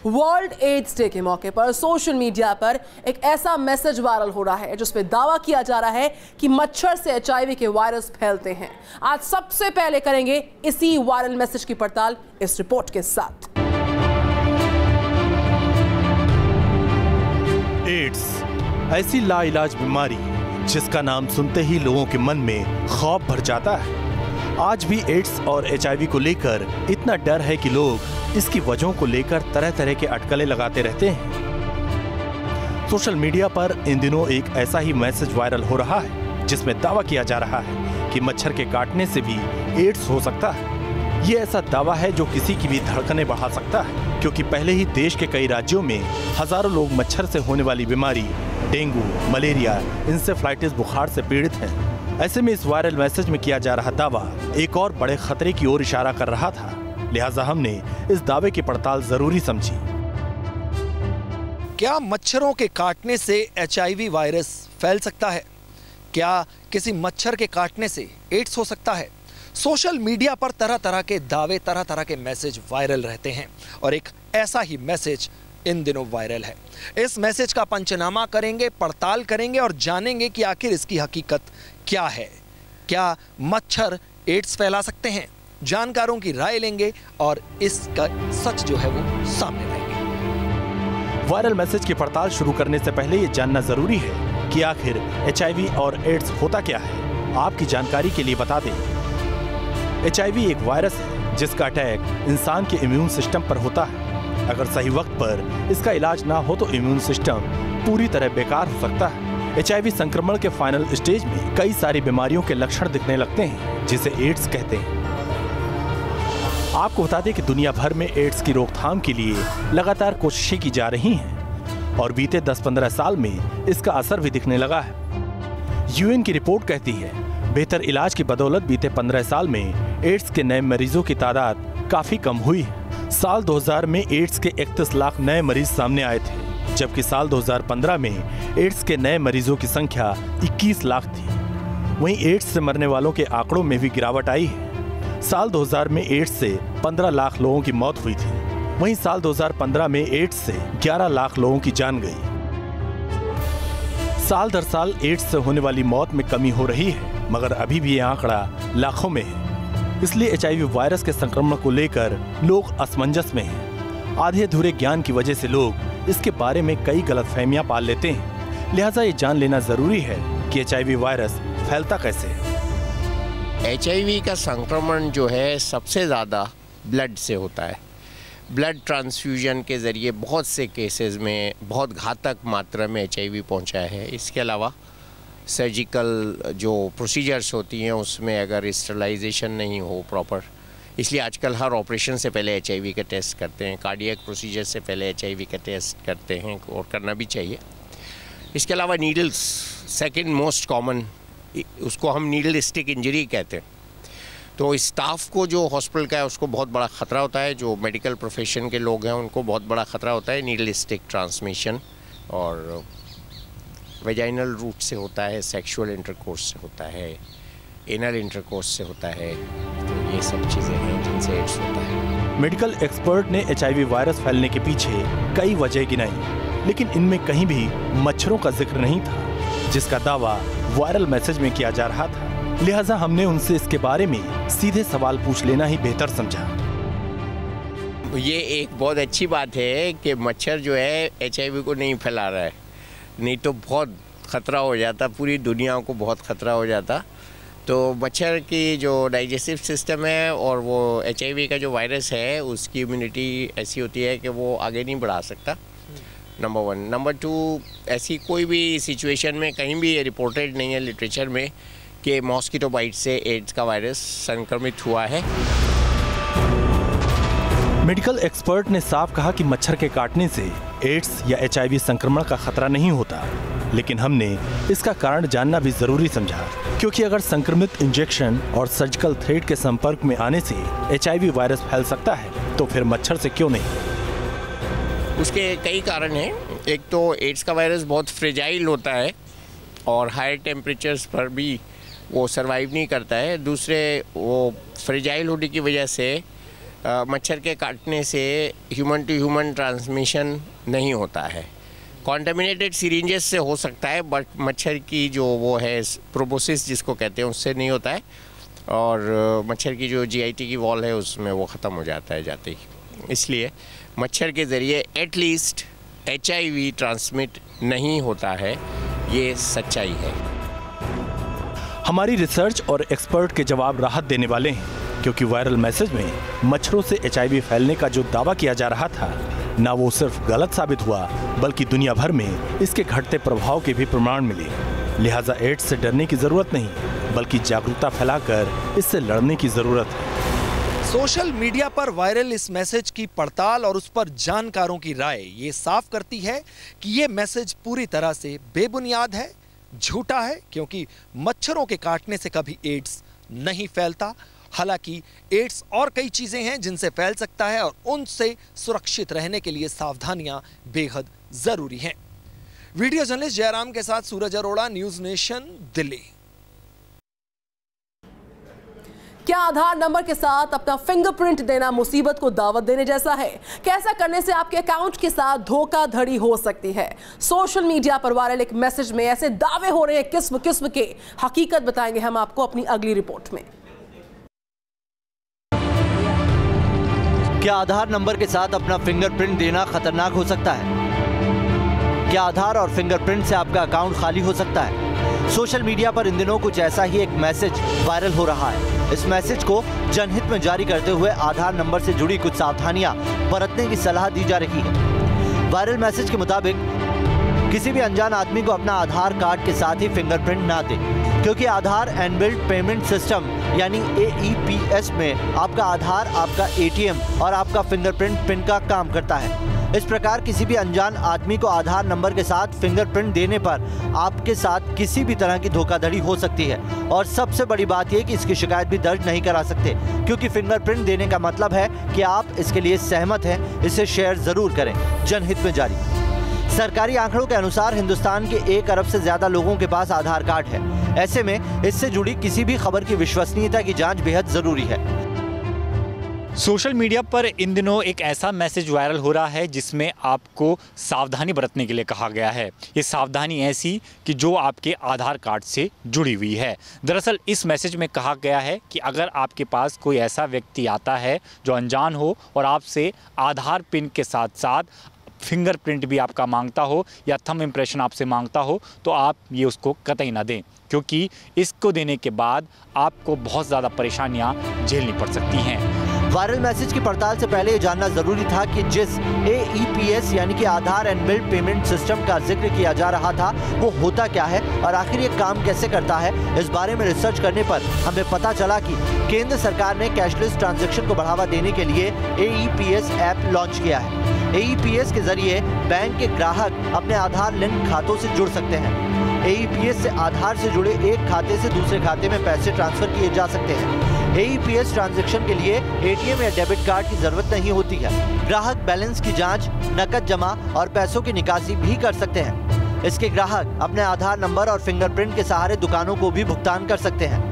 World ads day के मौके पर सोशल मीडिया पर एक ऐसा मैसेज वायरल हो रहा है जिसमें दावा किया जा रहा है कि मच्छर से एचआईवी के वायरस फैलते हैं। आज सबसे पहले करेंगे इसी वायरल मैसेज की पड़ताल इस रिपोर्ट के साथ। एड्स ऐसी लाइलाज बीमारी जिसका नाम सुनते ही लोगों के मन में खौफ भर जाता है। आज भी एड्स और एचआईवी को लेकर इतना डर है कि लोग इसकी वजहों को लेकर तरह तरह के अटकलें लगाते रहते हैं। सोशल मीडिया पर इन दिनों एक ऐसा ही मैसेज वायरल हो रहा है जिसमें दावा किया जा रहा है कि मच्छर के काटने से भी एड्स हो सकता है। ये ऐसा दावा है जो किसी की भी धड़कनें बढ़ा सकता है, क्योंकि पहले ही देश के कई राज्यों में हजारों लोग मच्छर से होने वाली बीमारी डेंगू, मलेरिया, इंसेफ्लाइटिस बुखार से पीड़ित हैं। ऐसे में इस वायरल मैसेज में किया जा रहा दावा एक और बड़े खतरे की ओर इशारा कर रहा था, लिहाजा हमने इस दावे की पड़ताल जरूरी समझी। क्या मच्छरों के काटने से एचआईवी वायरस फैल सकता है? क्या किसी मच्छर के काटने से एड्स हो सकता है? सोशल मीडिया पर तरह तरह के दावे, तरह तरह के मैसेज वायरल रहते हैं और एक ऐसा ही मैसेज इन दिनों वायरल है। इस मैसेज का पंचनामा करेंगे, पड़ताल करेंगे और जानेंगे कि आखिर इसकी हकीकत क्या है। क्या मच्छर एड्स फैला सकते हैं? जानकारों की राय लेंगे और इसका सच जो है वो सामने लाएंगे। वायरल मैसेज की पड़ताल शुरू करने से पहले ये जानना जरूरी है कि आखिर एचआईवी और एड्स होता क्या है। आपकी जानकारी के लिए बता दें, एचआईवी एक वायरस है जिसका अटैक इंसान के इम्यून सिस्टम पर होता है। अगर सही वक्त पर इसका इलाज ना हो तो इम्यून सिस्टम पूरी तरह बेकार हो सकता है। एचआईवी संक्रमण के फाइनल स्टेज में कई सारी बीमारियों के लक्षण दिखने लगते हैं जिसे एड्स कहते हैं। आपको बता दें कि दुनिया भर में एड्स की रोकथाम के लिए लगातार कोशिशें की जा रही हैं और बीते 10-15 साल में इसका असर भी दिखने लगा है। यूएन की रिपोर्ट कहती है बेहतर इलाज की बदौलत बीते 15 साल में एड्स के नए मरीजों की तादाद काफी कम हुई है। साल 2000 में एड्स के 31 लाख नए मरीज सामने आए थे, जबकि साल 2015 में एड्स के नए मरीजों की संख्या 21 लाख थी। वहीं एड्स से मरने वालों के आंकड़ों में भी गिरावट आई है। साल 2000 में एड्स से 15 लाख लोगों की मौत हुई थी, वहीं साल 2015 में एड्स से 11 लाख लोगों की जान गई। साल दर साल एड्स से होने वाली मौत में कमी हो रही है, मगर अभी भी ये आंकड़ा लाखों में है। इसलिए एचआईवी वायरस के संक्रमण को लेकर लोग असमंजस में हैं। आधे अधूरे ज्ञान की वजह से लोग इसके बारे में कई गलतफहमियां पाल लेते हैं। लिहाजा ये जान लेना जरूरी है कि एचआईवी वायरस फैलता कैसे है। एचआईवी का संक्रमण जो है सबसे ज़्यादा ब्लड से होता है। ब्लड ट्रांसफ्यूजन के ज़रिए बहुत से केसेस में बहुत घातक मात्रा में एचआईवी पहुंचा है। इसके अलावा सर्जिकल जो प्रोसीजर्स होती हैं उसमें अगर स्टरलाइजेशन नहीं हो प्रॉपर, इसलिए आजकल हर ऑपरेशन से पहले एचआईवी का टेस्ट करते हैं। कार्डियक प्रोसीजर से पहले एचआईवी का टेस्ट करते हैं और करना भी चाहिए। इसके अलावा नीडल्स सेकंड मोस्ट कॉमन, उसको हम नीडल स्टिक इंजरी कहते हैं। तो स्टाफ को जो हॉस्पिटल का है उसको बहुत बड़ा ख़तरा होता है। जो मेडिकल प्रोफेशन के लोग हैं उनको बहुत बड़ा ख़तरा होता है नीडल स्टिक ट्रांसमिशन, और वेजाइनल रूट से होता है, सेक्सुअल इंटरकोर्स से होता है, एनल इंटरकोर्स से होता है। तो ये सब चीज़ें हैं जिनसे एड्स होता है। मेडिकल एक्सपर्ट ने एचआईवी वायरस फैलने के पीछे कई वजह गिनाई, लेकिन इनमें कहीं भी मच्छरों का जिक्र नहीं था, जिसका दावा वायरल मैसेज में किया जा रहा था। लिहाजा हमने उनसे इसके बारे में सीधे सवाल पूछ लेना ही बेहतर समझा। ये एक बहुत अच्छी बात है कि मच्छर जो है एचआईवी को नहीं फैला रहा है, नहीं तो बहुत ख़तरा हो जाता, पूरी दुनिया को बहुत ख़तरा हो जाता। तो मच्छर की जो डाइजेस्टिव सिस्टम है और वो एचआईवी का जो वायरस है उसकी इम्यूनिटी ऐसी होती है कि वो आगे नहीं बढ़ा सकता, नंबर 1। नंबर 2, ऐसी कोई भी सिचुएशन में कहीं भी रिपोर्टेड नहीं है लिटरेचर में कि मॉस्किटो बाइट से एड्स का वायरस संक्रमित हुआ है। मेडिकल एक्सपर्ट ने साफ कहा कि मच्छर के काटने से एड्स या एचआईवी संक्रमण का खतरा नहीं होता, लेकिन हमने इसका कारण जानना भी जरूरी समझा, क्योंकि अगर संक्रमित इंजेक्शन और सर्जिकल थ्रेड के संपर्क में आने से एचआईवी वायरस फैल सकता है तो फिर मच्छर से क्यों नहीं? उसके कई कारण हैं। एक तो एड्स का वायरस बहुत फ्रेजाइल होता है और हाई टेम्परेचर्स पर भी वो सर्वाइव नहीं करता है। दूसरे, वो फ्रेजाइल होने की वजह से मच्छर के काटने से ह्यूमन टू ह्यूमन ट्रांसमिशन नहीं होता है। कॉन्टेमिनेटेड सिरिंजेस से हो सकता है, बट मच्छर की जो वो है प्रोबोसिस जिसको कहते हैं उससे नहीं होता है, और मच्छर की जो GIT की वॉल है उसमें वो ख़त्म हो जाता है जाते ही। इसलिए मच्छर के ज़रिए एटलीस्ट HIV ट्रांसमिट नहीं होता है, ये सच्चाई है। हमारी रिसर्च और एक्सपर्ट के जवाब राहत देने वाले हैं, क्योंकि वायरल मैसेज में मच्छरों से HIV फैलने का जो दावा किया जा रहा था, ना वो सिर्फ गलत साबित हुआ, बल्कि दुनिया भर में इसके घटते प्रभाव के भी प्रमाण मिले। लिहाजा एड्स से डरने की जरूरत नहीं, बल्कि जागरूकता फैलाकर इससे लड़ने की जरूरत है। सोशल मीडिया पर वायरल इस मैसेज की पड़ताल और उस पर जानकारों की राय ये साफ करती है कि ये मैसेज पूरी तरह से बेबुनियाद है, झूठा है, क्योंकि मच्छरों के काटने से कभी एड्स नहीं फैलता। हालांकि एड्स और कई चीजें हैं जिनसे फैल सकता है, और उनसे सुरक्षित रहने के लिए सावधानियां बेहद जरूरी हैं। वीडियो जर्नलिस्ट जयराम के साथ सूरज अरोड़ा, न्यूज़ नेशन, दिल्ली। क्या आधार नंबर के साथ अपना फिंगरप्रिंट देना मुसीबत को दावत देने जैसा है? कैसा करने से आपके अकाउंट के साथ धोखाधड़ी हो सकती है? सोशल मीडिया पर वायरल एक मैसेज में ऐसे दावे हो रहे हैं किस्म किस्म के। हकीकत बताएंगे हम आपको अपनी अगली रिपोर्ट में। क्या आधार नंबर के साथ अपना फिंगरप्रिंट देना खतरनाक हो सकता है? क्या आधार और फिंगरप्रिंट से आपका अकाउंट खाली हो सकता है? सोशल मीडिया पर इन दिनों कुछ ऐसा ही एक मैसेज वायरल हो रहा है। इस मैसेज को जनहित में जारी करते हुए आधार नंबर से जुड़ी कुछ सावधानियां बरतने की सलाह दी जा रही है। वायरल मैसेज के मुताबिक किसी भी अनजान आदमी को अपना आधार कार्ड के साथ ही फिंगरप्रिंट ना दे, क्योंकि आधार इनबिल्ट पेमेंट सिस्टम यानी AEPS में आपका आधार, आपका ATM और आपका फिंगरप्रिंट पिन का काम करता है। इस प्रकार किसी भी अनजान आदमी को आधार नंबर के साथ फिंगरप्रिंट देने पर आपके साथ किसी भी तरह की धोखाधड़ी हो सकती है, और सबसे बड़ी बात यह कि इसकी शिकायत भी दर्ज नहीं करा सकते, क्योंकि फिंगरप्रिंट देने का मतलब है कि आप इसके लिए सहमत हैं। इसे शेयर जरूर करें। जनहित में जारी। सरकारी आंकड़ों के अनुसार हिंदुस्तान के 1 अरब से ज्यादा लोगों के पास आधार कार्ड है। ऐसे में इससे जुड़ी किसी भी खबर की विश्वसनीयता की जांच बेहद जरूरी है। सोशल मीडिया पर इन दिनों एक ऐसा मैसेज वायरल हो रहा है जिसमें आपको सावधानी बरतने के लिए कहा गया है। ये सावधानी ऐसी कि जो आपके आधार कार्ड से जुड़ी हुई है। दरअसल इस मैसेज में कहा गया है कि अगर आपके पास कोई ऐसा व्यक्ति आता है जो अनजान हो और आपसे आधार पिन के साथ साथ फिंगरप्रिंट भी आपका मांगता हो या थंब इम्प्रेशन आपसे मांगता हो, तो आप ये उसको कतई ना दें, क्योंकि इसको देने के बाद आपको बहुत ज़्यादा परेशानियां झेलनी पड़ सकती हैं। वायरल मैसेज की पड़ताल से पहले ये जानना जरूरी था कि जिस AEPS यानी कि आधार इनबिल्ट पेमेंट सिस्टम का जिक्र किया जा रहा था वो होता क्या है और आखिर ये काम कैसे करता है। इस बारे में रिसर्च करने पर हमें पता चला कि केंद्र सरकार ने कैशलेस ट्रांजैक्शन को बढ़ावा देने के लिए AEPS ऐप लॉन्च किया है। AEPS के जरिए बैंक के ग्राहक अपने आधार लिंक खातों से जुड़ सकते हैं। AEPS से आधार से जुड़े एक खाते से दूसरे खाते में पैसे ट्रांसफर किए जा सकते हैं। AEPS ट्रांजैक्शन के लिए ATM या डेबिट कार्ड की जरूरत नहीं होती है। ग्राहक बैलेंस की जांच, नकद जमा और पैसों की निकासी भी कर सकते हैं। इसके ग्राहक अपने आधार नंबर और फिंगरप्रिंट के सहारे दुकानों को भी भुगतान कर सकते हैं।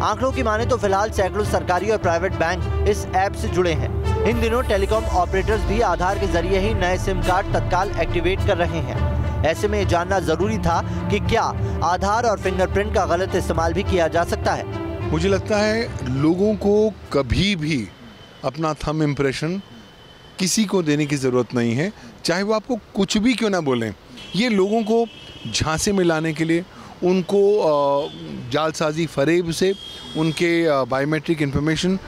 आंकड़ों की माने तो फिलहाल सैकड़ों सरकारी और प्राइवेट बैंक इस ऐप से जुड़े हैं। इन दिनों टेलीकॉम ऑपरेटर्स भी आधार के जरिए ही नए सिम कार्ड तत्काल एक्टिवेट कर रहे हैं। ऐसे में ये जानना जरूरी था कि क्या आधार और फिंगरप्रिंट का गलत इस्तेमाल भी किया जा सकता है। मुझे लगता है लोगों को कभी भी अपना थंब इम्प्रेशन किसी को देने की ज़रूरत नहीं है, चाहे वो आपको कुछ भी क्यों ना बोलें। ये लोगों को झांसे में लाने के लिए, उनको जालसाजी फरेब से उनके बायोमेट्रिक इन्फॉर्मेशन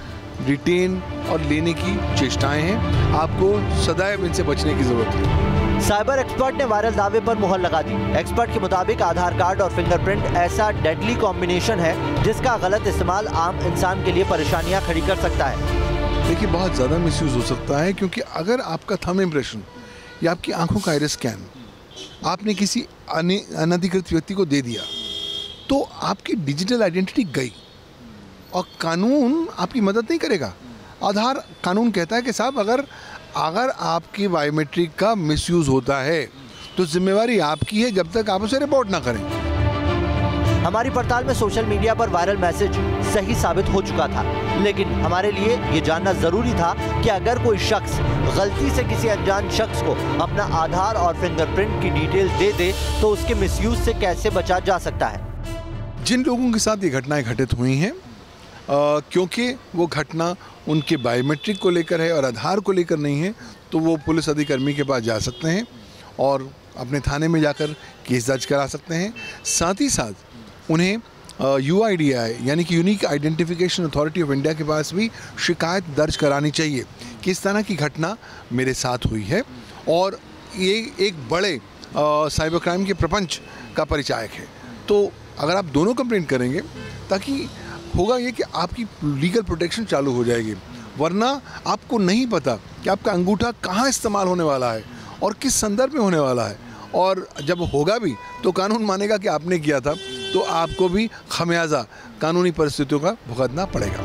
रिटेन और लेने की चेष्टाएं हैं। आपको सदैव इनसे बचने की ज़रूरत है। साइबर एक्सपर्ट ने वायरल दावे पर मुहर लगा दी। एक्सपर्ट के मुताबिक आधार कार्ड और फिंगरप्रिंट ऐसा डेडली कॉम्बिनेशन है जिसका गलत इस्तेमाल आम इंसान के लिए परेशानियां खड़ी कर सकता है। देखिए, बहुत ज़्यादा मिसयूज हो सकता है, क्योंकि अगर आपका थंब इम्प्रेशन या आपकी आंखों का आइरिस स्कैन आपने किसी अनधिकृत व्यक्ति को दे दिया तो आपकी डिजिटल आइडेंटिटी गई और कानून आपकी मदद नहीं करेगा। आधार कानून कहता है कि साहब अगर आपकी बायोमेट्रिक का मिसयूज होता है तो जिम्मेवारी आपकी है, जब तक आप उसे रिपोर्ट ना करें। हमारी पड़ताल में सोशल मीडिया पर वायरल मैसेज सही साबित हो चुका था, लेकिन हमारे लिए ये जानना जरूरी था कि अगर कोई शख्स गलती से किसी अनजान शख्स को अपना आधार और फिंगरप्रिंट की डिटेल दे दे तो उसके मिसयूज से कैसे बचा जा सकता है। जिन लोगों के साथ ये घटनाएं घटित हुई हैं, क्योंकि वो घटना उनके बायोमेट्रिक को लेकर है और आधार को लेकर नहीं है, तो वो पुलिस अधिकर्मी के पास जा सकते हैं और अपने थाने में जाकर केस दर्ज करा सकते हैं। साथ ही साथ उन्हें UIDAI यानी कि unique identification authority of India के पास भी शिकायत दर्ज करानी चाहिए कि इस तरह की घटना मेरे साथ हुई है, और ये एक बड़े साइबर क्राइम के प्रपंच का परिचायक है। तो अगर आप दोनों कंप्लेंट करेंगे, ताकि होगा ये कि आपकी लीगल प्रोटेक्शन चालू हो जाएगी, वरना आपको नहीं पता कि आपका अंगूठा कहाँ इस्तेमाल होने वाला है और किस संदर्भ में होने वाला है, और जब होगा भी तो कानून मानेगा कि आपने किया था, तो आपको भी खमियाजा कानूनी परिस्थितियों का भुगतना पड़ेगा।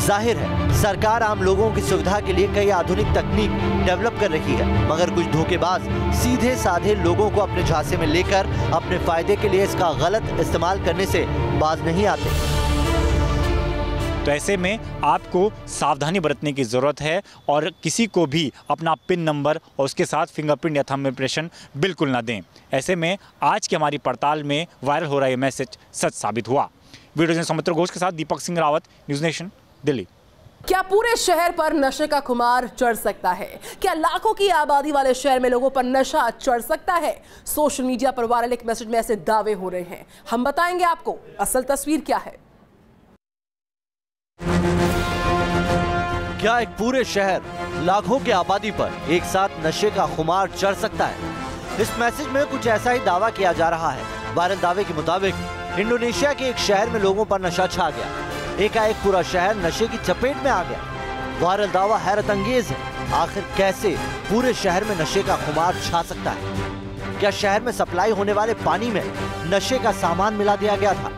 जाहिर है सरकार आम लोगों की सुविधा के लिए कई आधुनिक तकनीक डेवलप कर रही है, मगर कुछ धोखेबाज सीधे साधे लोगों को अपने झांसे में लेकर अपने फायदे के लिए इसका गलत इस्तेमाल करने से बाज नहीं आते। तो ऐसे में आपको सावधानी बरतने की ज़रूरत है और किसी को भी अपना पिन नंबर और उसके साथ फिंगरप्रिंट या थंब इम्प्रेशन बिल्कुल ना दें। ऐसे में आज की हमारी पड़ताल में वायरल हो रहा ये मैसेज सच साबित हुआ। वीडियो जर्नलिस्ट सौमित्र घोष के साथ दीपक सिंह रावत, न्यूज़ नेशन, दिल्ली। क्या पूरे शहर पर नशे का खुमार चढ़ सकता है? क्या लाखों की आबादी वाले शहर में लोगों पर नशा चढ़ सकता है? सोशल मीडिया पर वायरल एक मैसेज में ऐसे दावे हो रहे हैं। हम बताएंगे आपको असल तस्वीर क्या है। क्या एक पूरे शहर लाखों की आबादी पर एक साथ नशे का खुमार चढ़ सकता है? इस मैसेज में कुछ ऐसा ही दावा किया जा रहा है। वायरल दावे के मुताबिक इंडोनेशिया के एक शहर में लोगों पर नशा छा गया। एकाएक पूरा शहर नशे की चपेट में आ गया। वायरल दावा हैरत अंगेज है। आखिर कैसे पूरे शहर में नशे का खुमार छा सकता है? क्या शहर में सप्लाई होने वाले पानी में नशे का सामान मिला दिया गया था?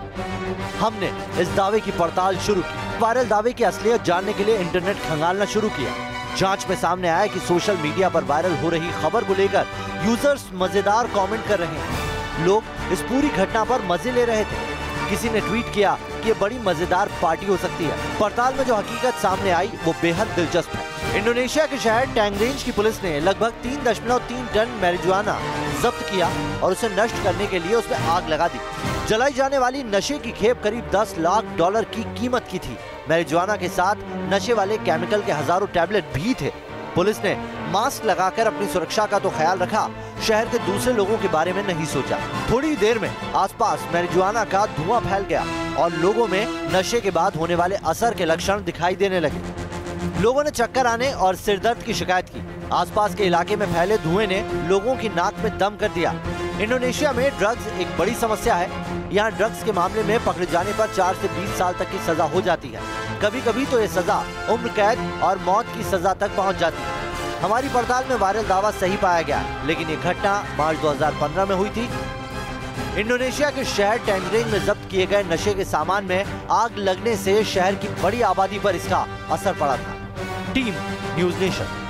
हमने इस दावे की पड़ताल शुरू की। वायरल दावे की असलियत जानने के लिए इंटरनेट खंगालना शुरू किया। जांच में सामने आया कि सोशल मीडिया पर वायरल हो रही खबर को लेकर यूजर्स मजेदार कमेंट कर रहे हैं। लोग इस पूरी घटना पर मजे ले रहे थे। किसी ने ट्वीट किया कि ये बड़ी मजेदार पार्टी हो सकती है। पड़ताल में जो हकीकत सामने आई वो बेहद दिलचस्प है। इंडोनेशिया के शहर टैंगरेंज की पुलिस ने लगभग 3.3 टन मैरिजुआना जब्त किया और उसे नष्ट करने के लिए उसमें आग लगा दी। जलाई जाने वाली नशे की खेप करीब $10 लाख की कीमत की थी। मैरिजुआना के साथ नशे वाले केमिकल के हजारों टैबलेट भी थे। पुलिस ने मास्क लगाकर अपनी सुरक्षा का तो ख्याल रखा, शहर के दूसरे लोगों के बारे में नहीं सोचा। थोड़ी देर में आसपास मैरिजुआना का धुआं फैल गया और लोगों में नशे के बाद होने वाले असर के लक्षण दिखाई देने लगे। लोगों ने चक्कर आने और सिरदर्द की शिकायत की। आसपास के इलाके में फैले धुएं ने लोगों की नाक में दम कर दिया। इंडोनेशिया में ड्रग्स एक बड़ी समस्या है। यहाँ ड्रग्स के मामले में पकड़े जाने पर 4 से 20 साल तक की सजा हो जाती है। कभी कभी तो ये सजा उम्र कैद और मौत की सजा तक पहुँच जाती है। हमारी पड़ताल में वायरल दावा सही पाया गया, लेकिन ये घटना मार्च 2015 में हुई थी। इंडोनेशिया के शहर टैंगरेंज में जब्त किए गए नशे के सामान में आग लगने से शहर की बड़ी आबादी पर इसका असर पड़ा था। Team news nation.